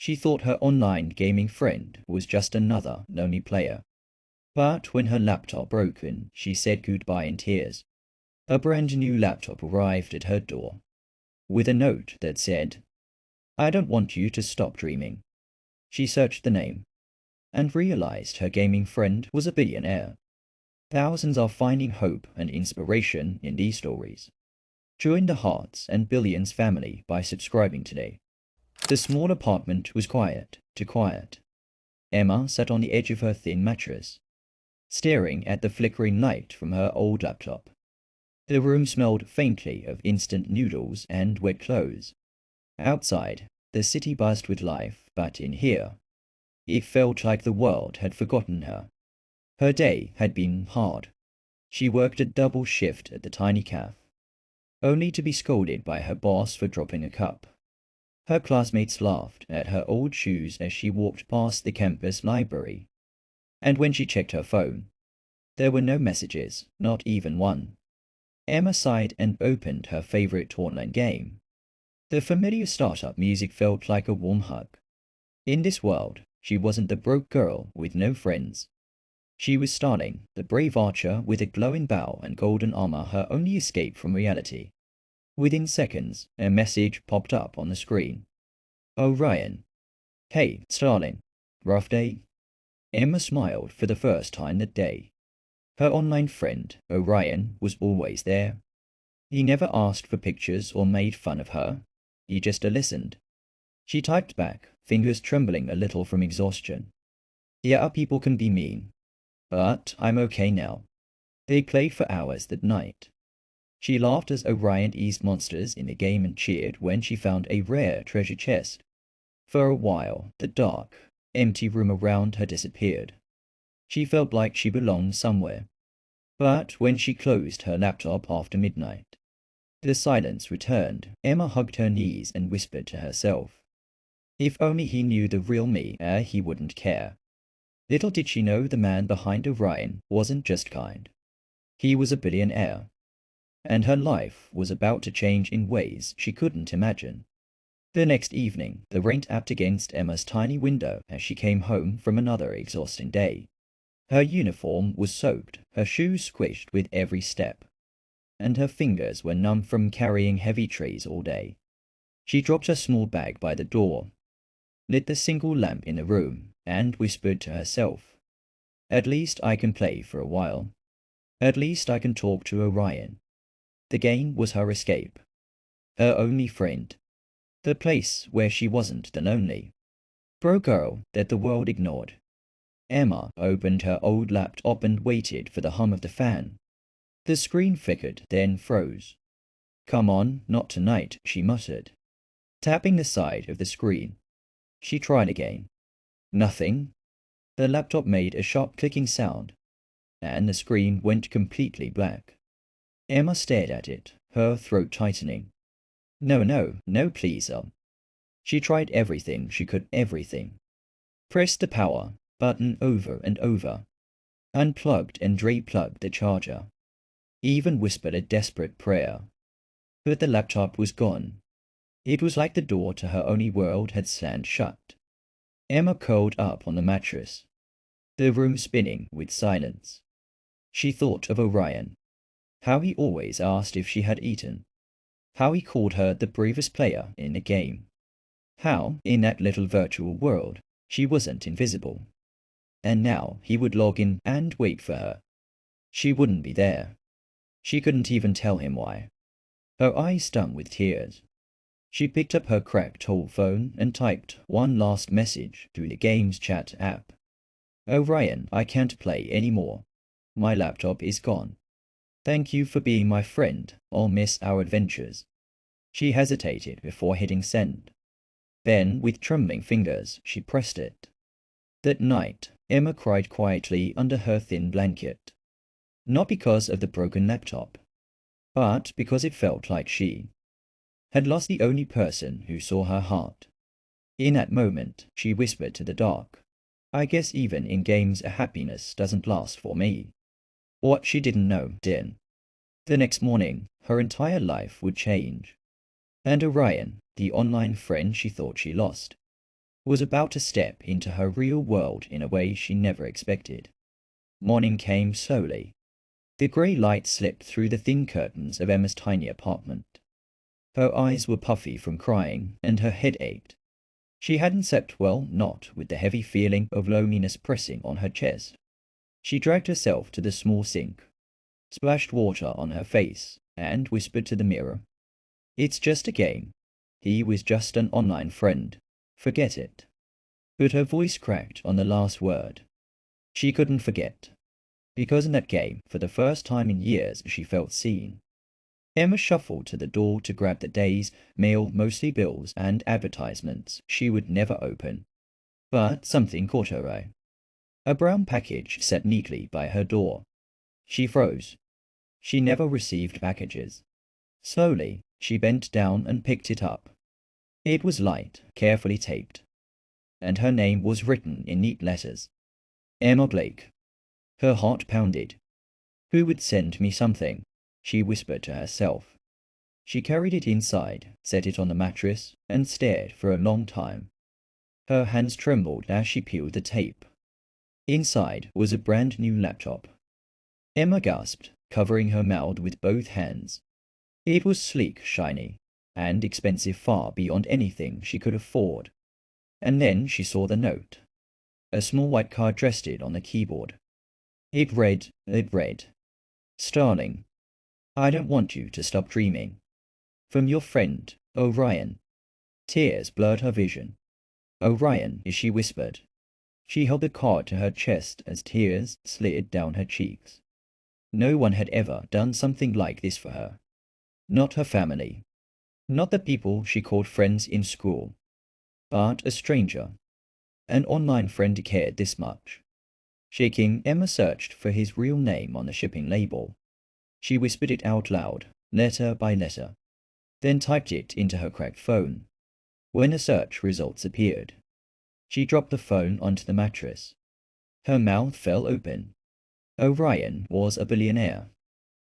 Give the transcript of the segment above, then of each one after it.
She thought her online gaming friend was just another lonely player. But when her laptop broke and she said goodbye in tears, a brand new laptop arrived at her door, with a note that said, "I don't want you to stop dreaming." She searched the name, and realized her gaming friend was a billionaire. Thousands are finding hope and inspiration in these stories. Join the Hearts and Billions family by subscribing today. The small apartment was quiet to quiet. Emma sat on the edge of her thin mattress, staring at the flickering light from her old laptop. The room smelled faintly of instant noodles and wet clothes. Outside, the city buzzed with life, but in here, it felt like the world had forgotten her. Her day had been hard. She worked a double shift at the tiny cafe, only to be scolded by her boss for dropping a cup. Her classmates laughed at her old shoes as she walked past the campus library. And when she checked her phone, there were no messages, not even one. Emma sighed and opened her favorite online game. The familiar startup music felt like a warm hug. In this world, she wasn't the broke girl with no friends. She was Starling, the brave archer with a glowing bow and golden armor, her only escape from reality. Within seconds, a message popped up on the screen. Orion. Hey, Starling. Rough day? Emma smiled for the first time that day. Her online friend, Orion, was always there. He never asked for pictures or made fun of her. He just listened. She typed back, fingers trembling a little from exhaustion. Yeah, people can be mean. But I'm okay now. They played for hours that night. She laughed as Orion eased monsters in the game and cheered when she found a rare treasure chest. For a while, the dark, empty room around her disappeared. She felt like she belonged somewhere. But when she closed her laptop after midnight, the silence returned. Emma hugged her knees and whispered to herself, if only he knew the real me, he wouldn't care. Little did she know the man behind Orion wasn't just kind. He was a billionaire. And her life was about to change in ways she couldn't imagine. The next evening, the rain tapped against Emma's tiny window as she came home from another exhausting day. Her uniform was soaked, her shoes squished with every step, and her fingers were numb from carrying heavy trays all day. She dropped her small bag by the door, lit the single lamp in the room, and whispered to herself, "At least I can play for a while. At least I can talk to Orion." The game was her escape, her only friend, the place where she wasn't the lonely broke girl that the world ignored. Emma opened her old laptop and waited for the hum of the fan. The screen flickered, then froze. "Come on, not tonight," she muttered, tapping the side of the screen. She tried again. Nothing. The laptop made a sharp clicking sound, and the screen went completely black. Emma stared at it, her throat tightening. No, please, She tried everything she could, everything. Pressed the power button over and over. Unplugged and re-plugged the charger. Even whispered a desperate prayer. But the laptop was gone. It was like the door to her only world had slammed shut. Emma curled up on the mattress, the room spinning with silence. She thought of Orion. How he always asked if she had eaten. How he called her the bravest player in the game. How, in that little virtual world, she wasn't invisible. And now he would log in and wait for her. She wouldn't be there. She couldn't even tell him why. Her eyes stung with tears. She picked up her cracked old phone and typed one last message through the game's chat app. "Orion, I can't play anymore. My laptop is gone. Thank you for being my friend. I'll miss our adventures." She hesitated before hitting send. Then, with trembling fingers, she pressed it. That night, Emma cried quietly under her thin blanket. Not because of the broken laptop, but because it felt like she had lost the only person who saw her heart. In that moment, she whispered to the dark, "I guess even in games happiness doesn't last for me." What she didn't know then. The next morning, her entire life would change. And Orion, the online friend she thought she lost, was about to step into her real world in a way she never expected. Morning came slowly. The grey light slipped through the thin curtains of Emma's tiny apartment. Her eyes were puffy from crying, and her head ached. She hadn't slept well, not with the heavy feeling of loneliness pressing on her chest. She dragged herself to the small sink, splashed water on her face, and whispered to the mirror, "It's just a game. He was just an online friend. Forget it." But her voice cracked on the last word. She couldn't forget, because in that game, for the first time in years, she felt seen. Emma shuffled to the door to grab the day's mail, mostly bills and advertisements she would never open. But something caught her eye. A brown package sat neatly by her door. She froze. She never received packages. Slowly, she bent down and picked it up. It was light, carefully taped, and her name was written in neat letters. Emma Blake. Her heart pounded. Who would send me something? She whispered to herself. She carried it inside, set it on the mattress, and stared for a long time. Her hands trembled as she peeled the tape. Inside was a brand new laptop. Emma gasped, covering her mouth with both hands. It was sleek, shiny, and expensive far beyond anything she could afford. And then she saw the note. A small white card rested on the keyboard. It read, "Starling, I don't want you to stop dreaming. From your friend, Orion." Tears blurred her vision. "Orion," she whispered. She held the card to her chest as tears slid down her cheeks. No one had ever done something like this for her. Not her family. Not the people she called friends in school. But a stranger. An online friend who cared this much. Shaking, Emma searched for his real name on the shipping label. She whispered it out loud, letter by letter, then typed it into her cracked phone. When the search results appeared, she dropped the phone onto the mattress. Her mouth fell open. Orion was a billionaire.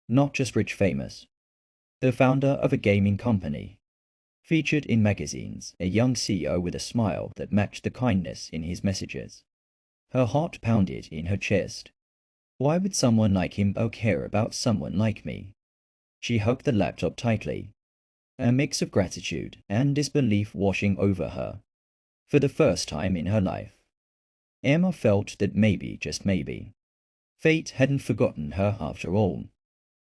Not just rich famous. The founder of a gaming company. Featured in magazines, a young CEO with a smile that matched the kindness in his messages. Her heart pounded in her chest. Why would someone like him care about someone like me? She hugged the laptop tightly, a mix of gratitude and disbelief washing over her. For the first time in her life, Emma felt that maybe, just maybe, fate hadn't forgotten her after all.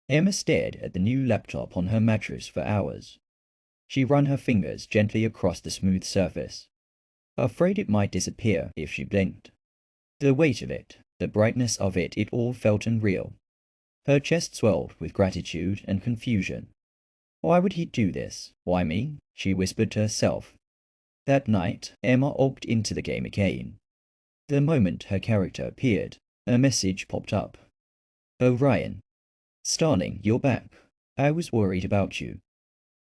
Emma stared at the new laptop on her mattress for hours. She ran her fingers gently across the smooth surface, afraid it might disappear if she blinked. The weight of it, the brightness of it all felt unreal. Her chest swelled with gratitude and confusion. Why would he do this? Why me? She whispered to herself. That night, Emma opted into the game again. The moment her character appeared, a message popped up. "Orion. Starling, you're back. I was worried about you."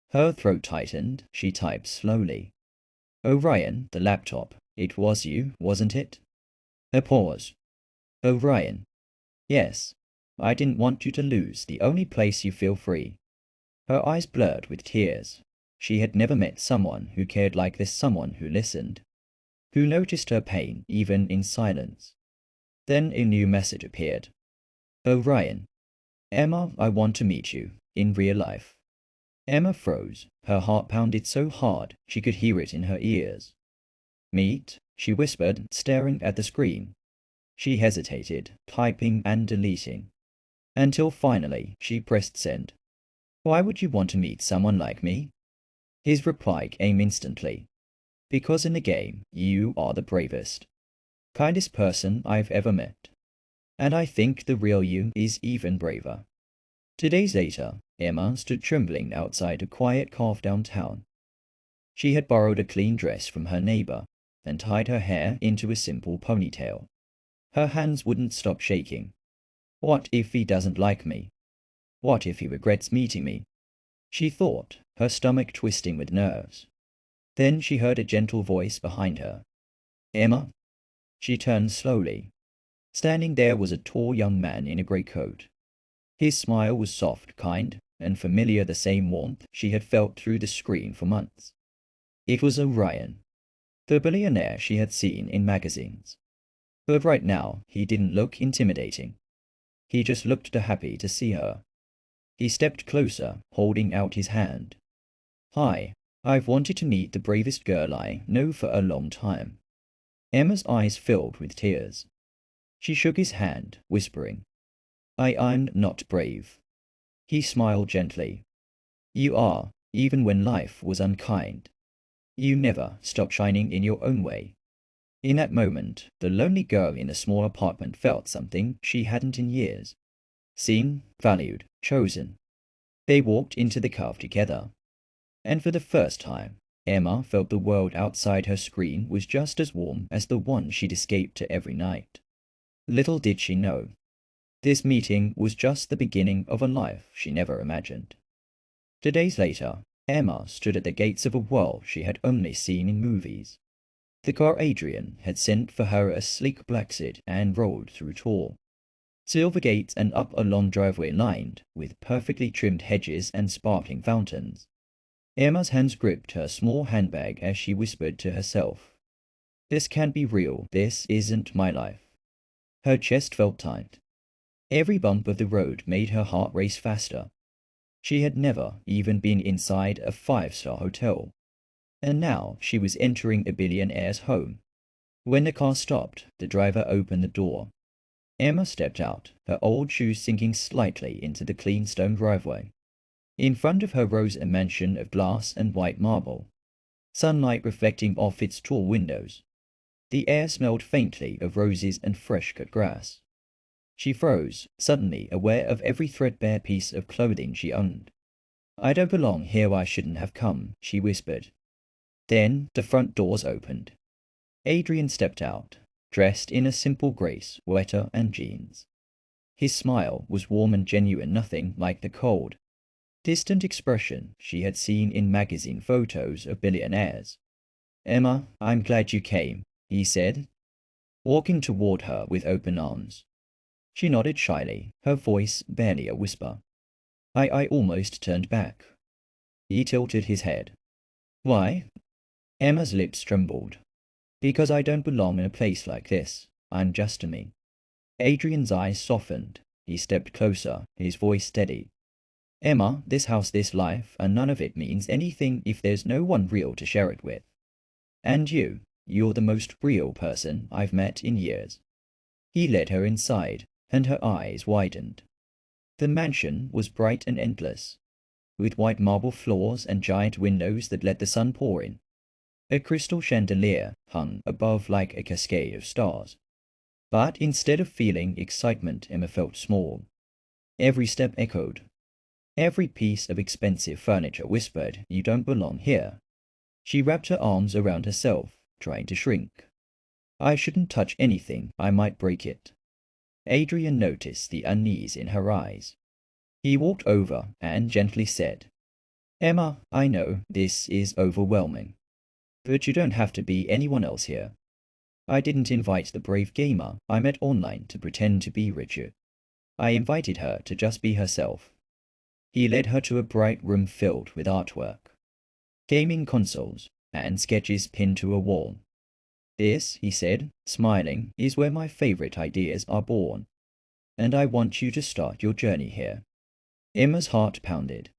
Her throat tightened. She typed slowly. "Orion, the laptop. It was you, wasn't it?" A pause. "Orion. Yes. I didn't want you to lose the only place you feel free." Her eyes blurred with tears. She had never met someone who cared like this, someone who listened, who noticed her pain even in silence. Then a new message appeared. "Orion. Emma, I want to meet you, in real life." Emma froze. Her heart pounded so hard she could hear it in her ears. "Meet?" she whispered, staring at the screen. She hesitated, typing and deleting, until finally she pressed send. "Why would you want to meet someone like me?" His reply came instantly. "Because in the game, you are the bravest, kindest person I've ever met. And I think the real you is even braver." 2 days later, Emma stood trembling outside a quiet carved downtown. She had borrowed a clean dress from her neighbor and tied her hair into a simple ponytail. Her hands wouldn't stop shaking. What if he doesn't like me? What if he regrets meeting me? She thought, her stomach twisting with nerves. Then she heard a gentle voice behind her. "Emma?" She turned slowly. Standing there was a tall young man in a grey coat. His smile was soft, kind, and familiar, the same warmth she had felt through the screen for months. It was Orion. The billionaire she had seen in magazines. But right now, he didn't look intimidating. He just looked happy to see her. He stepped closer, holding out his hand. Hi, I've wanted to meet the bravest girl I know for a long time. Emma's eyes filled with tears. She shook his hand, whispering, I'm not brave. He smiled gently. You are, even when life was unkind. You never stopped shining in your own way. In that moment, the lonely girl in the small apartment felt something she hadn't in years. Seen, valued, chosen. They walked into the car together. And for the first time, Emma felt the world outside her screen was just as warm as the one she'd escaped to every night. Little did she know, this meeting was just the beginning of a life she never imagined. 2 days later, Emma stood at the gates of a world she had only seen in movies. The car Adrian had sent for her a sleek black Sid and rolled through tall silver gates and up a long driveway lined with perfectly trimmed hedges and sparkling fountains. Emma's hands gripped her small handbag as she whispered to herself, This can't be real, this isn't my life. Her chest felt tight. Every bump of the road made her heart race faster. She had never even been inside a 5-star hotel. And now she was entering a billionaire's home. When the car stopped, the driver opened the door. Emma stepped out, her old shoes sinking slightly into the clean stone driveway. In front of her rose a mansion of glass and white marble, sunlight reflecting off its tall windows. The air smelled faintly of roses and fresh-cut grass. She froze, suddenly aware of every threadbare piece of clothing she owned. I don't belong here, I shouldn't have come, she whispered. Then the front doors opened. Adrian stepped out, dressed in a simple grey sweater and jeans. His smile was warm and genuine, nothing like the cold, distant expression she had seen in magazine photos of billionaires. Emma, I'm glad you came, he said, walking toward her with open arms. She nodded shyly, her voice barely a whisper. I almost turned back. He tilted his head. Why? Emma's lips trembled. Because I don't belong in a place like this. I'm just a me. Adrian's eyes softened. He stepped closer, his voice steady. Emma, this house, this life, and none of it means anything if there's no one real to share it with. And you're the most real person I've met in years. He led her inside, and her eyes widened. The mansion was bright and endless, with white marble floors and giant windows that let the sun pour in. A crystal chandelier hung above like a cascade of stars. But instead of feeling excitement, Emma felt small. Every step echoed. Every piece of expensive furniture whispered, You don't belong here. She wrapped her arms around herself, trying to shrink. I shouldn't touch anything, I might break it. Adrian noticed the unease in her eyes. He walked over and gently said, Emma, I know this is overwhelming, but you don't have to be anyone else here. I didn't invite the brave gamer I met online to pretend to be Richard. I invited her to just be herself. He led her to a bright room filled with artwork, gaming consoles, and sketches pinned to a wall. This, he said, smiling, is where my favorite ideas are born, and I want you to start your journey here. Emma's heart pounded.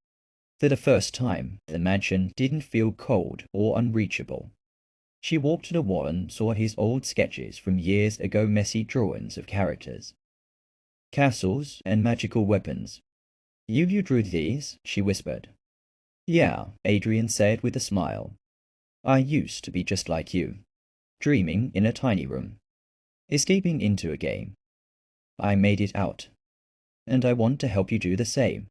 For the first time, the mansion didn't feel cold or unreachable. She walked to the wall and saw his old sketches from years ago, messy drawings of characters, castles, and magical weapons. You drew these? She whispered. Yeah, Adrian said with a smile. I used to be just like you, dreaming in a tiny room, escaping into a game. I made it out, and I want to help you do the same.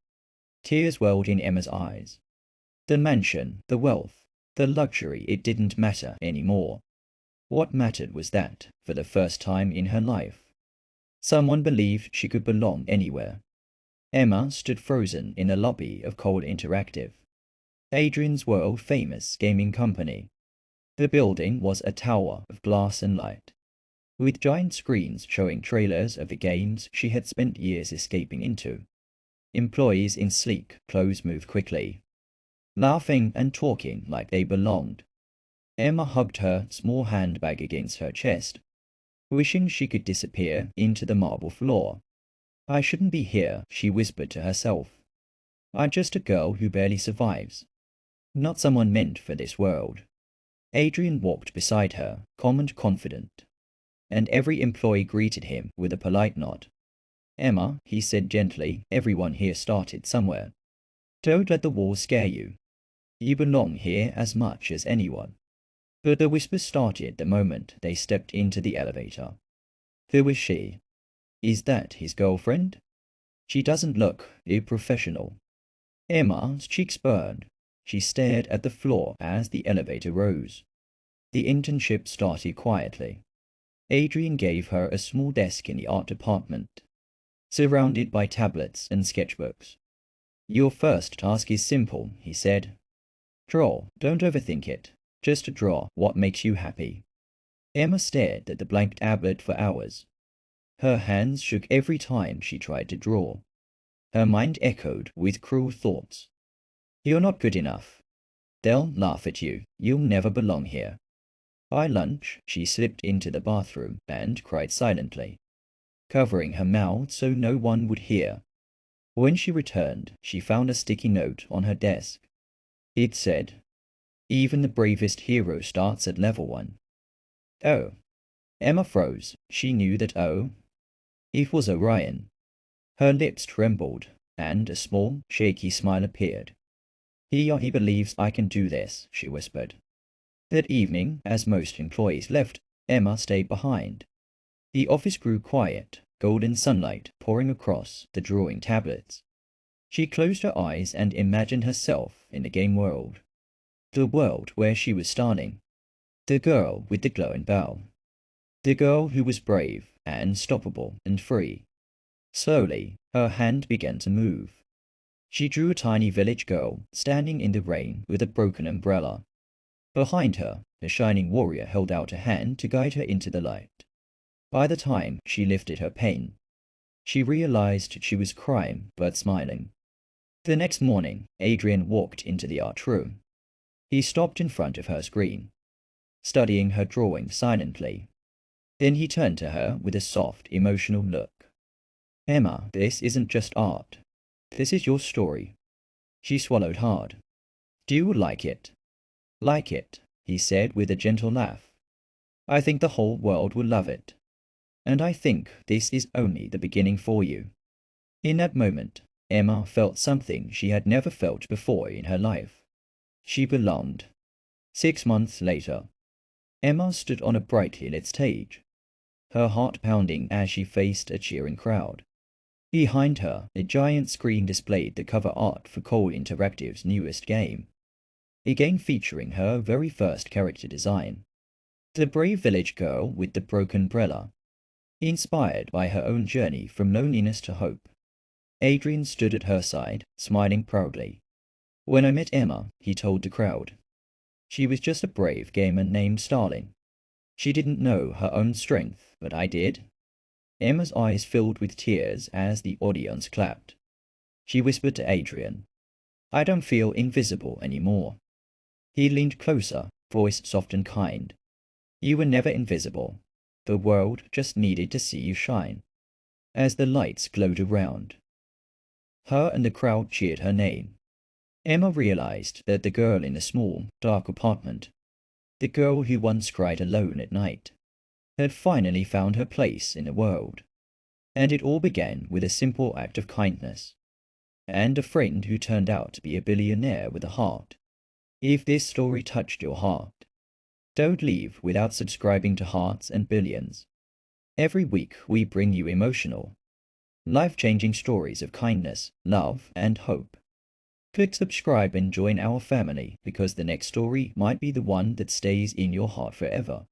Tears welled in Emma's eyes. The mansion, the wealth, the luxury, it didn't matter anymore. What mattered was that, for the first time in her life, someone believed she could belong anywhere. Emma stood frozen in the lobby of Cole Interactive, Adrian's world-famous gaming company. The building was a tower of glass and light, with giant screens showing trailers of the games she had spent years escaping into. Employees in sleek clothes moved quickly, laughing and talking like they belonged. Emma hugged her small handbag against her chest, wishing she could disappear into the marble floor. I shouldn't be here, she whispered to herself. I'm just a girl who barely survives. Not someone meant for this world. Adrian walked beside her, calm and confident, and every employee greeted him with a polite nod. Emma, he said gently, everyone here started somewhere. Don't let the walls scare you. You belong here as much as anyone. But the whispers started the moment they stepped into the elevator. Who was she? Is that his girlfriend? She doesn't look professional. Emma's cheeks burned. She stared at the floor as the elevator rose. The internship started quietly. Adrian gave her a small desk in the art department, surrounded by tablets and sketchbooks. Your first task is simple, he said. Draw, don't overthink it. Just draw what makes you happy. Emma stared at the blank tablet for hours. Her hands shook every time she tried to draw. Her mind echoed with cruel thoughts. You're not good enough. They'll laugh at you. You'll never belong here. By lunch, she slipped into the bathroom and cried silently, covering her mouth so no one would hear. When she returned, she found a sticky note on her desk. It said, "Even the bravest hero starts at level 1. Oh. Emma froze. She knew that it was Orion. Her lips trembled, and a small, shaky smile appeared. He believes I can do this, she whispered. That evening, as most employees left, Emma stayed behind. The office grew quiet, golden sunlight pouring across the drawing tablets. She closed her eyes and imagined herself in the game world. The world where she was starting. The girl with the glowing bow. The girl who was brave and unstoppable and free. Slowly, her hand began to move. She drew a tiny village girl standing in the rain with a broken umbrella. Behind her, a shining warrior held out a hand to guide her into the light. By the time she lifted her pen, she realized she was crying but smiling. The next morning, Adrian walked into the art room. He stopped in front of her screen, studying her drawing silently. Then he turned to her with a soft, emotional look. Emma, this isn't just art. This is your story. She swallowed hard. Do you like it? Like it, he said with a gentle laugh. I think the whole world will love it. And I think this is only the beginning for you. In that moment, Emma felt something she had never felt before in her life. She belonged. 6 months later, Emma stood on a brightly lit stage, her heart pounding as she faced a cheering crowd. Behind her, a giant screen displayed the cover art for Cole Interactive's newest game, a game featuring her very first character design, the brave village girl with the broken umbrella, inspired by her own journey from loneliness to hope. Adrian stood at her side, smiling proudly. When I met Emma, he told the crowd, she was just a brave gamer named Starling. She didn't know her own strength, but I did. Emma's eyes filled with tears as the audience clapped. She whispered to Adrian, I don't feel invisible anymore. He leaned closer, voice soft and kind. You were never invisible. The world just needed to see you shine. As the lights glowed around, her and the crowd cheered her name. Emma realized that the girl in the small, dark apartment, the girl who once cried alone at night, had finally found her place in the world. And it all began with a simple act of kindness, and a friend who turned out to be a billionaire with a heart. If this story touched your heart, don't leave without subscribing to Hearts and Billions. Every week we bring you emotional, life-changing stories of kindness, love, and hope. Click subscribe and join our family because the next story might be the one that stays in your heart forever.